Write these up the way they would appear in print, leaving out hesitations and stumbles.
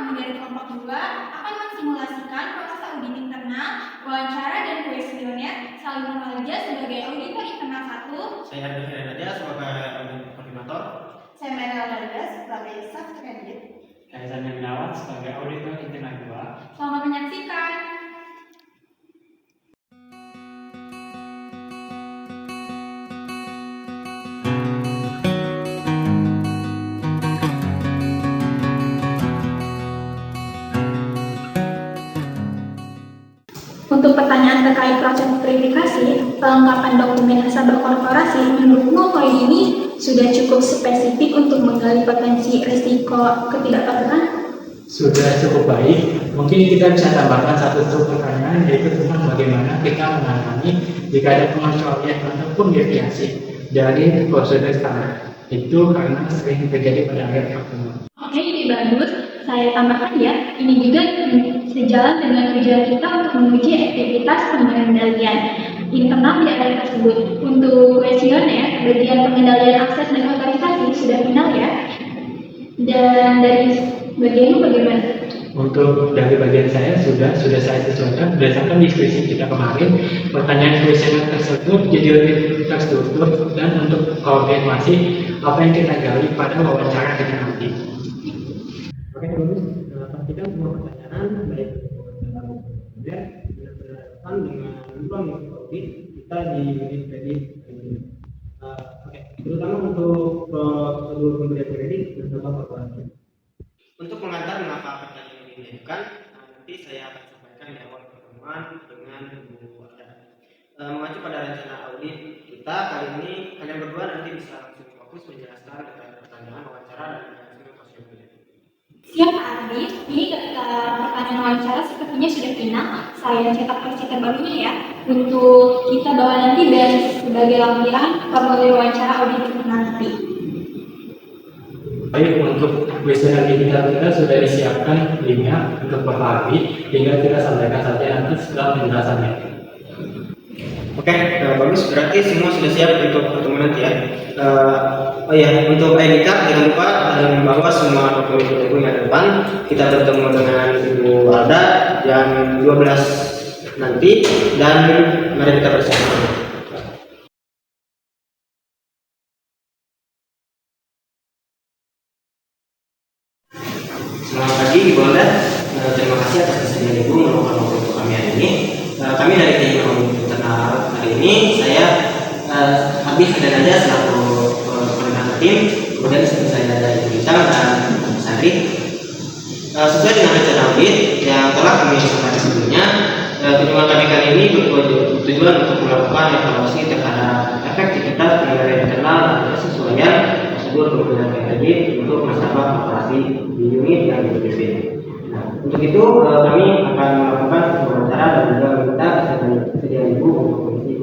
kami dari kelompok 2 akan mensimulasikan proses audit internal, wawancara dan kuesioner saling mengajar sebagai auditor internal 1. Saya Ardi Firdaja sebagai koordinator. Saya Meryl Darga sebagai staff kredit. Saya Zanya Gunawan sebagai auditor internal 2. Selamat menyaksikan. Untuk pertanyaan terkait proses verifikasi, pelengkapan dokumen nasabah korporasi, menurutmu poin ini sudah cukup spesifik untuk menggali potensi risiko ketidakpatuhan? Sudah cukup baik. Mungkin kita bisa tambahkan satu pertanyaan, yaitu tentang bagaimana kita menangani jika ada pengecualian ataupun deviasi dari prosedur standar. Itu karena sering terjadi pada akhir tahun. Oke, ini bagus. Saya tambahkan ya, ini juga sejalan dengan tujuan kita untuk menguji aktivitas pengendalian internal di area tersebut. Untuk kuesioner, bagian pengendalian akses dan otorisasi sudah final ya. Dan dari bagianmu bagaimana? Untuk dari bagian saya sudah saya sesuaikan berdasarkan diskusi kita kemarin. Pertanyaan kuesioner tersebut jadi lebih terstruktur dan untuk koordinasi apa yang kita gali pada wawancara kita nanti. Oke, bagus. Pastikan semua pertanyaan baik dalam kemudian berdasarkan dengan ruang audit kita di unit kredit ini. Oke, terutama untuk prosedur pemberian kredit dan nasabah korporasi. Untuk mengantar mengapa pertanyaan ini diajukan, nanti saya akan sampaikan di awal pertemuan dengan Ibu Alda. Mengacu pada rencana audit kita kali ini, kalian berdua nanti bisa langsung fokus menjelaskan terkait pertanyaan wawancara dan hasil kuesioner. Siap Pak Ardi, ini pertanyaan wawancara sepertinya sudah final. Saya cetak versi terbarunya ya, untuk kita bawa nanti dan sebagai lampiran formulir wawancara audit nanti. Baik, untuk kuesioner digital kita sudah disiapkan linknya untuk Bapak Ardi, tinggal kita sampaikan saja nanti setelah penjelasannya. Oke, bagus. Berarti semua sudah siap untuk pertemuan nanti ya. Oh ya, untuk ID card jangan lupa membawa semua dokumen yang ada depan. Kita bertemu dengan Ibu Alda jam 12 nanti dan mari kita bersama. Selamat pagi Ibu Alda. Terima kasih atas kesediaan Ibu meluangkan waktu untuk kami hari ini. Kami dari tim audit internal hari ini, saya Ardi Firdaja selaku koordinator tim, kemudian seperti saya ada Ibu Bintang dan Ibu Sari. Sesuai dengan rencana audit yang telah kami sampaikan sebelumnya, kunjungan kami kali ini bertujuan untuk melakukan evaluasi terhadap efektivitas pengendalian internal dan kesesuaian prosedur pemberian kredit untuk nasabah korporasi di unit yang dipimpin. Untuk itu kami akan melakukan wawancara dan juga meminta kesediaan Ibu untuk mengisi.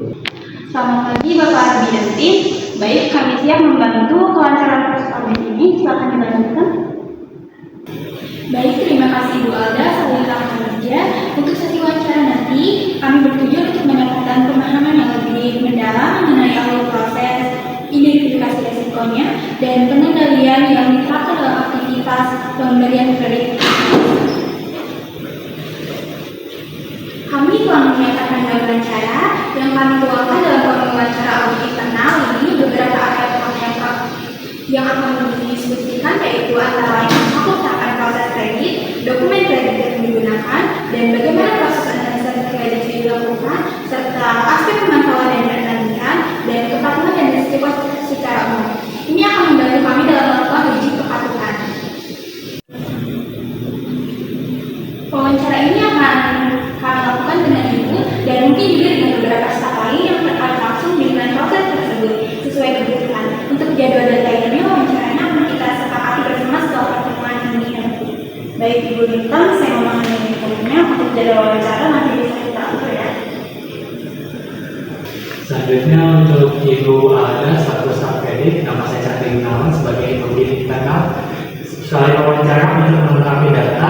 Selamat pagi Bapak Ardi dan tim. Baik, kami siap membantu kelancaran proses audit ini. Silakan dilanjutkan. Baik, terima kasih Bu Alda, saya langsung saja. Untuk sesi wawancara nanti, kami bertujuan untuk mendapatkan pemahaman yang lebih mendalam mengenai alur proses, identifikasi resikonya, dan pengendalian yang diterapkan dalam aktivitas pemberian kredit. Kami telah menyatakan dalam wawancara yang kami tuangkan dalam formulir wawancara audit internal ini beberapa area yang akan didiskusikan, yaitu antara lain tahapan proses kredit, dokumen kredit yang digunakan, dan bagaimana proses analisa kredit yang dilakukan, serta aspek pemantauan dan perbandingan dan kepatuhan dan risiko secara umum. Ini akan membantu kami dalam melakukan uji kepatuhan. Wawancara ini akan kami lakukan dengan Ibu dan mungkin juga dengan beberapa staf lain yang terkait langsung dengan proses tersebut sesuai kebutuhan. Untuk jadwal dan lainnya wawancaranya akan kita sepakati bersama setelah pertemuan ini nanti. Baik Ibu Bintang, saya memahami infonya. Untuk jadwal wawancara nanti bisa kita atur ya. Selanjutnya untuk Ibu Alda selaku staf kredit, nama saya Zanya Gunawan sebagai audit internal. Selain wawancara untuk melengkapi data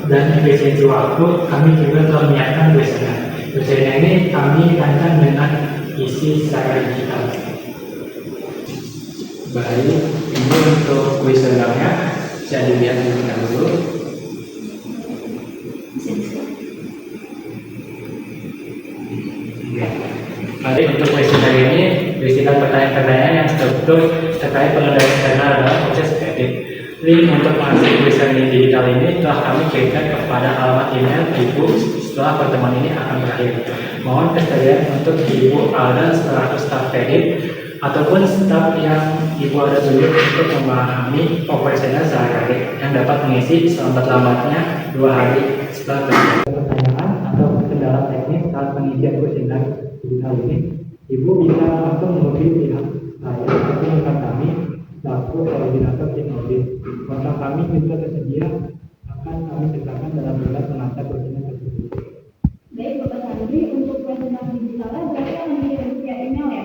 dan efisiensi waktu, kami juga telah menyiapkan kuesioner. Kuesioner ini kami rancang dengan isi secara digital. Baik, ini untuk kuesionernya saya dilihat dulu. berisikan pertanyaan-pertanyaan yang struktur terkait pengendalian internal dalam proses kredit. Link untuk mengakses tulisan digital ini telah kami kirimkan kepada alamat email Ibu setelah pertemuan ini akan berakhir. Mohon kesediaan untuk Ibu Alda selaku staf kredit ataupun staf yang Ibu Alda tunjuk untuk memahami operasional sehari-hari yang dapat mengisi selambat-lambatnya 2 hari setelah pertanyaan atau kendala teknis saat pengisian kuesioner digital ini. Ibu bisa langsung menghubungi pihak saya atau rekan kami selaku koordinator tim audit. Kontak kami juga tersedia, akan kami sertakan dalam surat pengantar kuesioner tersebut. Baik, Bapak Sandi, untuk kuesioner digitalnya berarti akan dikirim via email ya?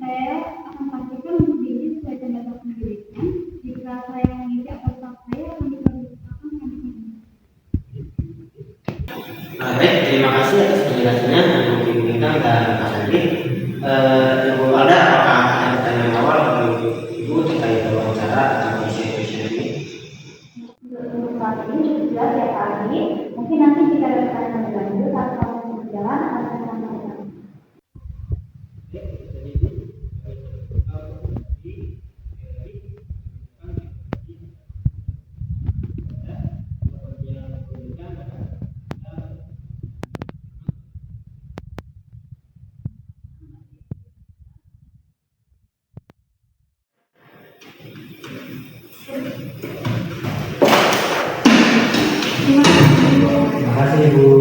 Saya akan pastikan untuk diisi sesuai tanda pemilikan. Jika saya mengisi atau staf saya akan diperlukan kami. Baik, terima kasih atas penjelasannya Ibu Bintang dan Pak Sandi. Ibu Alda, apakah ada pertanyaan awal bagi Ibu terkait wawancara atau kuesioner ini? Untuk saat ini cukup jelas ya Pak Andi. Mungkin nanti jika ada pertanyaan lebih lanjut saat proses berjalan akan saya sampaikan. Terima kasih Ibu.